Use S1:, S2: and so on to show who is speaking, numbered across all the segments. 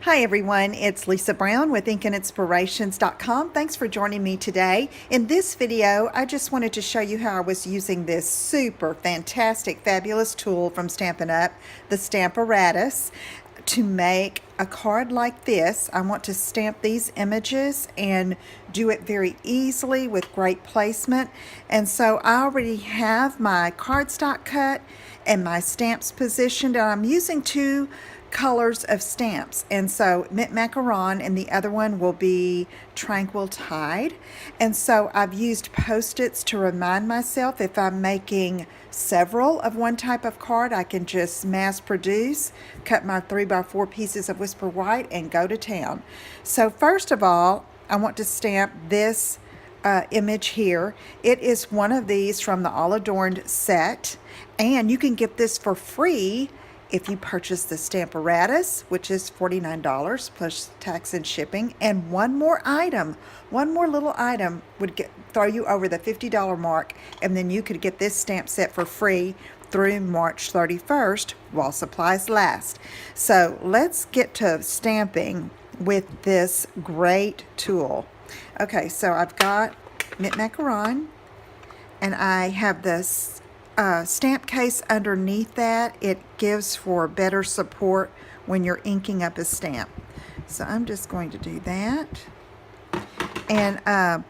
S1: Hi everyone, it's Lisa Brown with InkandInspirations.com. Thanks for joining me today. In this video, I just wanted to show you how I was using this super fantastic, fabulous tool from Stampin' Up, the Stamparatus, to make a card like this. I want to stamp these images and do it very easily with great placement. And so I already have my cardstock cut and my stamps positioned, and I'm using two colors of stamps, and so Mint Macaron, and the other one will be Tranquil Tide. And so I've used Post-its to remind myself if I'm making several of one type of card, I can just mass produce, cut my 3x4 pieces of Whisper White and go to town. So first of all, I want to stamp this image here. It is one of these from the All Adorned set, and you can get this for free if you purchase the Stamparatus, which is $49 plus tax and shipping. And one more little item would throw you over the $50 mark, and then you could get this stamp set for free through March 31st while supplies last. So let's get to stamping with this great tool. Okay, so I've got Mint Macaron, and I have this stamp case underneath that. It gives for better support when you're inking up a stamp. So I'm just going to do that. And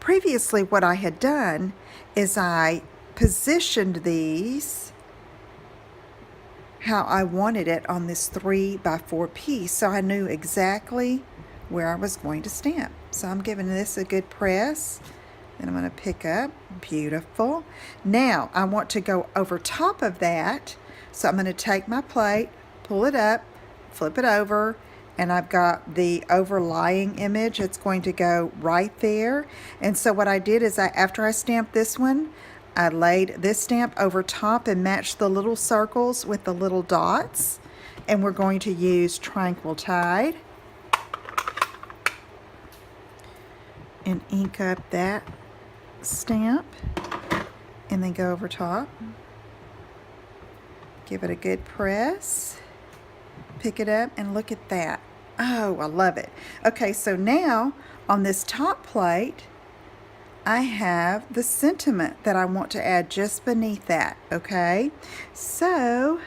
S1: previously what I had done is I positioned these how I wanted it on this 3x4 piece, so I knew exactly where I was going to stamp. So I'm giving this a good press. Then I'm going to pick up. Beautiful. Now I want to go over top of that. So I'm going to take my plate, pull it up, flip it over, and I've got the overlying image. It's going to go right there. And so what I did is after I stamped this one, I laid this stamp over top and matched the little circles with the little dots. And we're going to use Tranquil Tide and ink up that stamp, and then go over top, give it a good press, pick it up, and look at that. Oh, I love it. Okay, so now on this top plate I have the sentiment that I want to add just beneath that. Okay, so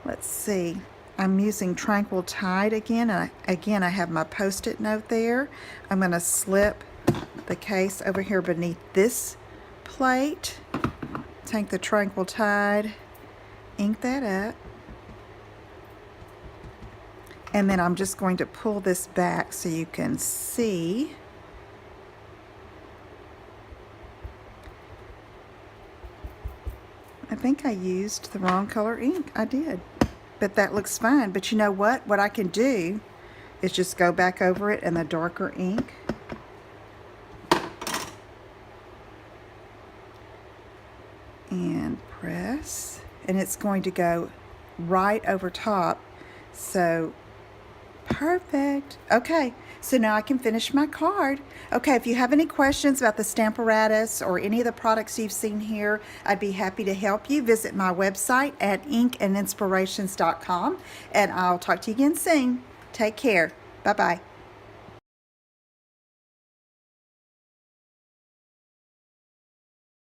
S1: let's see, I'm using Tranquil Tide again. Again, I have my Post-it note there. I'm going to slip the case over here beneath this plate, take the Tranquil Tide, ink that up, and then I'm just going to pull this back so you can see. I think I used the wrong color ink. I did, but that looks fine. But you know what? What I can do is just go back over it in the darker ink. And press, and it's going to go right over top. So perfect. Okay, so now I can finish my card. Okay, if you have any questions about the Stamparatus or any of the products you've seen here, I'd be happy to help you. Visit my website at InkandInspirations.com, and I'll talk to you again soon. Take care. Bye-bye.